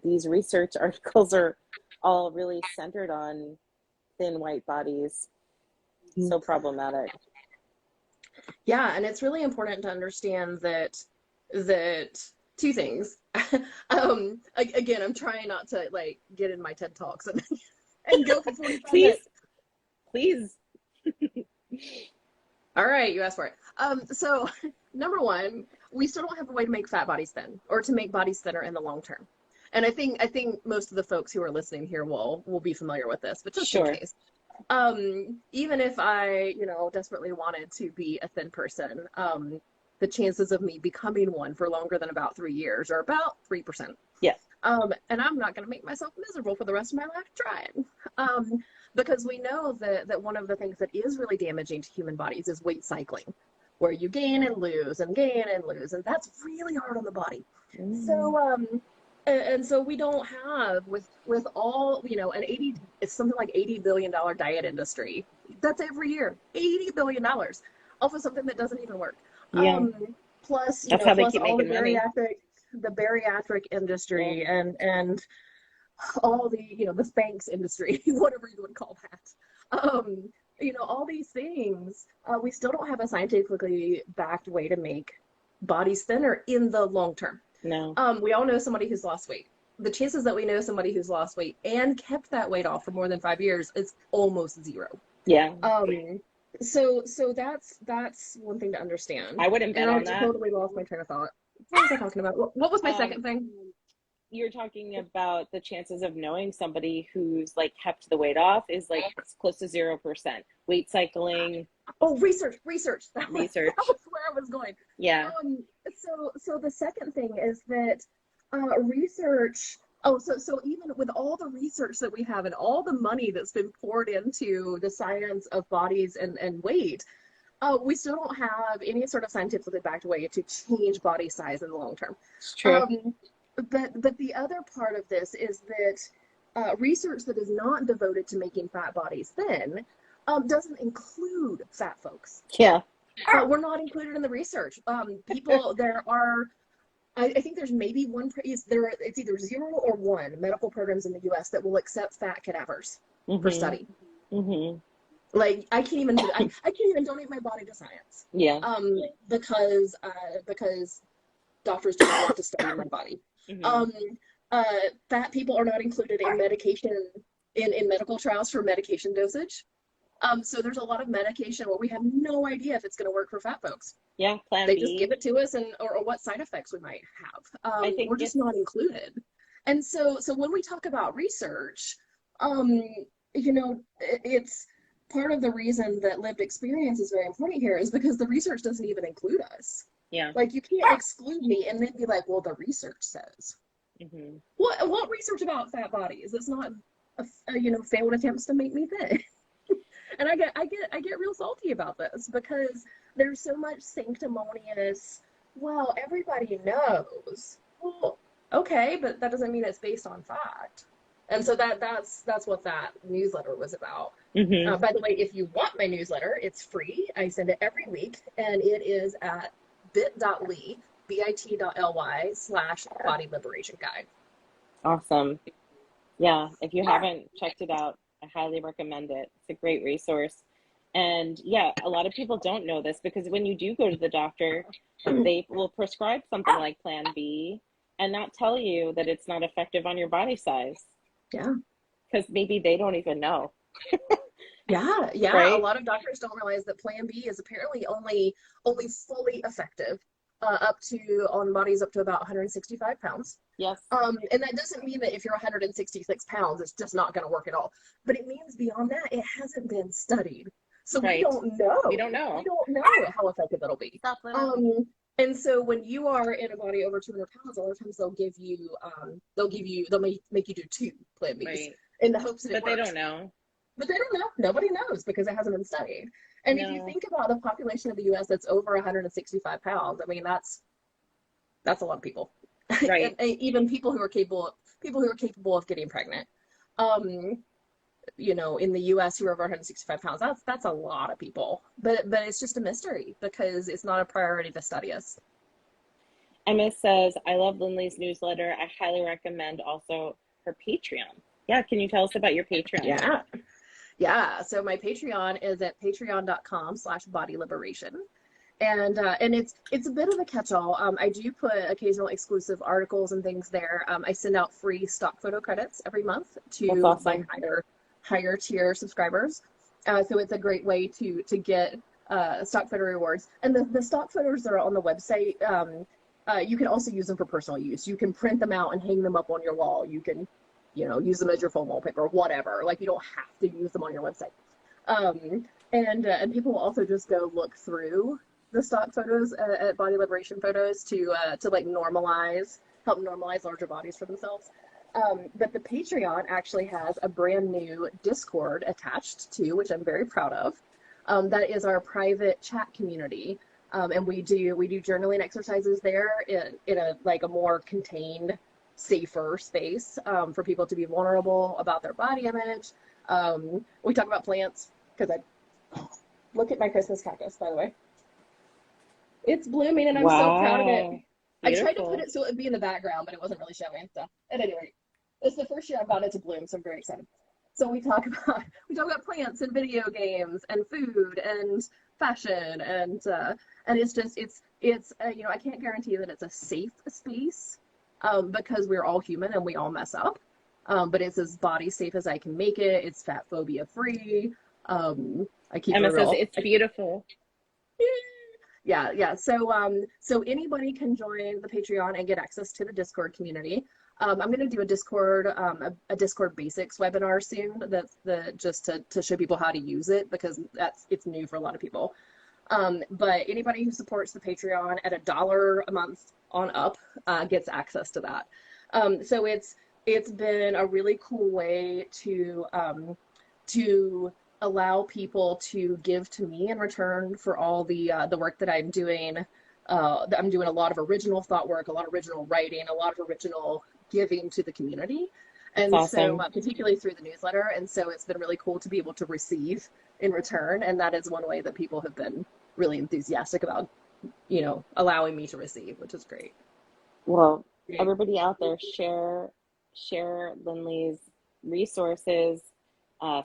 these research articles are all really centered on thin white bodies. So problematic. Yeah, and it's really important to understand that two things. Again, I'm trying not to like get in my TED Talks and go for 45 Please, minutes. please. All right, you asked for it. So number one, we still don't have a way to make fat bodies thin or to make bodies thinner in the long term. And I think most of the folks who are listening here will be familiar with this, but just in Sure. case. Even if I desperately wanted to be a thin person, the chances of me becoming one for longer than about 3 years are about 3%. Yeah. And I'm not going to make myself miserable for the rest of my life trying. Because we know that one of the things that is really damaging to human bodies is weight cycling, where you gain and lose and gain and lose. And that's really hard on the body. So, and so we don't have with all, you know, it's something like $80 billion diet industry. That's every year, $80 billion off of something that doesn't even work. Yeah. Plus, That's how they keep all making money. the bariatric industry and all the, you know, the Spanx industry, whatever you would call that. You know, all these things, we still don't have a scientifically backed way to make bodies thinner in the long term. No. We all know somebody who's lost weight. The chances that we know somebody who's lost weight and kept that weight off for more than 5 years is almost zero. Yeah. So that's one thing to understand. I wouldn't bet on that. I totally lost my train of thought. What was I talking about? What was my second thing? You're talking about the chances of knowing somebody who's like kept the weight off is like close to 0%. Weight cycling. Oh, research. That was where I was going. Yeah. So the second thing is that research. Oh, so even with all the research that we have and all the money that's been poured into the science of bodies and weight, we still don't have any sort of scientifically backed way to change body size in the long term. It's true. But the other part of this is that research that is not devoted to making fat bodies thin doesn't include fat folks. Yeah. We're not included in the research. There are, I think there's maybe it's either 0 or 1 medical programs in the U.S. that will accept fat cadavers for study. Like I can't even donate my body to science. Yeah. Because doctors do not want to study my body. Fat people are not included in medication in medical trials for medication dosage. So there's a lot of medication where we have no idea if it's going to work for fat folks. Yeah, Plan they B. just give it to us or what side effects we might have. I think we're just not included. And so when we talk about research, you know, it's part of the reason that lived experience is very important here is because the research doesn't even include us. Yeah. Like you can't exclude me and then be like, well, the research says. What research about fat bodies? It's not, you know, failed attempts to make me thin. And I get real salty about this because there's so much sanctimonious, well, everybody knows. Well, okay, but that doesn't mean it's based on fact. And so that's what that newsletter was about. By the way, if you want my newsletter, it's free. I send it every week, and it is at bit.ly, bit.ly/body liberation guide. Awesome. Yeah, if you haven't checked it out, I highly recommend it. It's a great resource. And yeah, a lot of people don't know this because when you do go to the doctor, they will prescribe something like Plan B and not tell you that it's not effective on your body size. Yeah. Because maybe they don't even know. Yeah. Right? A lot of doctors don't realize that Plan B is apparently only fully effective on bodies up to about 165 pounds. Yes. And that doesn't mean that if you're 166 pounds, it's just not going to work at all. But it means beyond that, it hasn't been studied. So we don't know. We don't know how effective it'll be. And so when you are in a body over 200 pounds, a lot of times they'll make you do 2 Plan Bs in the hopes that it works. But they don't know. Nobody knows because it hasn't been studied. And if you think about the population of the U.S. that's over 165 pounds, I mean that's a lot of people. Right. And even people who are capable of getting pregnant. You know, in the U.S. who are over 165 pounds, that's a lot of people. But it's just a mystery because it's not a priority to study us. Emma says, I love Lindley's newsletter. I highly recommend also her Patreon. Yeah, can you tell us about your Patreon? Yeah. So my Patreon is at patreon.com/body liberation. And it's a bit of a catch-all. I do put occasional exclusive articles and things there. I send out free stock photo credits every month to my higher tier subscribers. So it's a great way to get stock photo rewards. And the stock photos that are on the website, you can also use them for personal use. You can print them out and hang them up on your wall. You can, you know, use them as your phone wallpaper, whatever. Like you don't have to use them on your website. And people will also just go look through the stock photos at Body Liberation Photos to like help normalize larger bodies for themselves. But the Patreon actually has a brand new Discord attached to, which I'm very proud of. That is our private chat community. And we do journaling exercises there in a like a more contained, safer space for people to be vulnerable about their body image. We talk about plants because I look at my Christmas cactus, by the way. It's blooming and I'm so proud of it. Wow. I tried to put Beautiful. it so it would be in the background, but it wasn't really showing. So at any rate, it's the first year I've got it to bloom, so I'm very excited. So we talk about plants and video games and food and fashion and it's I can't guarantee that it's a safe space because we're all human and we all mess up. But it's as body safe as I can make it. It's fat phobia free. I keep it Emma says real. it's beautiful. Yeah. So anybody can join the Patreon and get access to the Discord community. I'm going to do a Discord basics webinar soon. That's just to show people how to use it because it's new for a lot of people. But anybody who supports the Patreon at $1 a month on up gets access to that. So it's been a really cool way to allow people to give to me in return for all the work that I'm doing. I'm doing a lot of original thought work, a lot of original writing, a lot of original giving to the community. That's And so awesome. particularly through the newsletter. And so it's been really cool to be able to receive in return. And that is one way that people have been really enthusiastic about, allowing me to receive, which is great. Well, everybody out there, share Lindley's resources,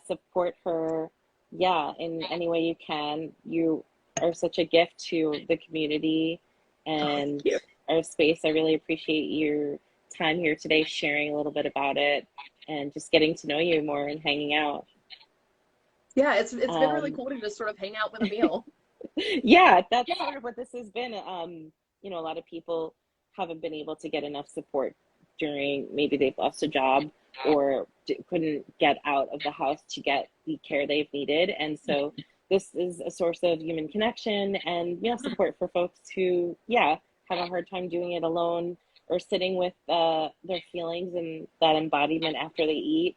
support her, yeah, in any way you can. You are such a gift to the community Oh, thank and you. our space. I really appreciate your time here today, sharing a little bit about it and just getting to know you more and hanging out. Yeah, it's been really Um, cool to just sort of hang out with a meal. yeah, that's sort of what this has been. A lot of people haven't been able to get enough support during maybe they've lost a job or couldn't get out of the house to get the care they've needed. And so this is a source of human connection and support for folks who, have a hard time doing it alone or sitting with their feelings and that embodiment after they eat.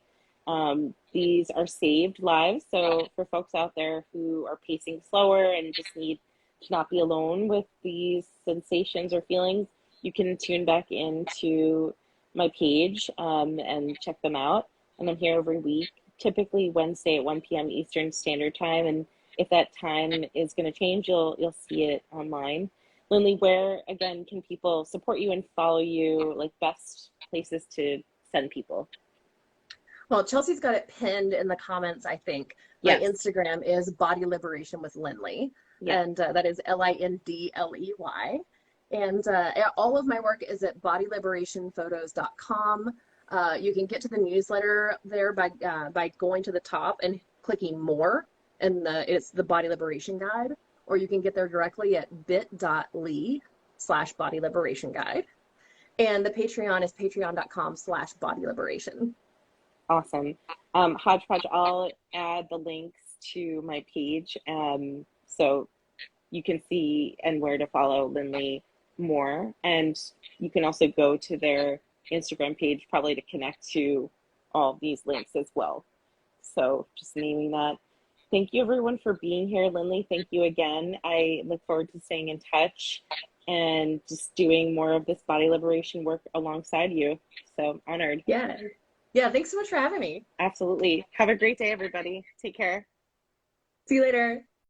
These are saved lives. So for folks out there who are pacing slower and just need to not be alone with these sensations or feelings, you can tune back into my page and check them out. And I'm here every week, typically Wednesday at 1 p.m. Eastern Standard Time. And if that time is going to change, you'll see it online. Lindley, where again can people support you and follow you? Like best places to send people? Well, Chelsea's got it pinned in the comments, I think. My Yes, Instagram is Body Liberation with Lindley, yes. and that is Lindley. And all of my work is at bodyliberationphotos.com. You can get to the newsletter there by going to the top and clicking more, and it's the Body Liberation Guide, or you can get there directly at bit.ly/Body Liberation Guide. And the Patreon is patreon.com/bodyliberation. Awesome. Hodgepodge, I'll add the links to my page so you can see and where to follow Lindley more. And you can also go to their Instagram page probably to connect to all these links as well. So just naming that. Thank you everyone for being here. Lindley, thank you again. I look forward to staying in touch and just doing more of this body liberation work alongside you. So honored. Yeah. Yeah, thanks so much for having me. Absolutely. Have a great day, everybody. Take care. See you later.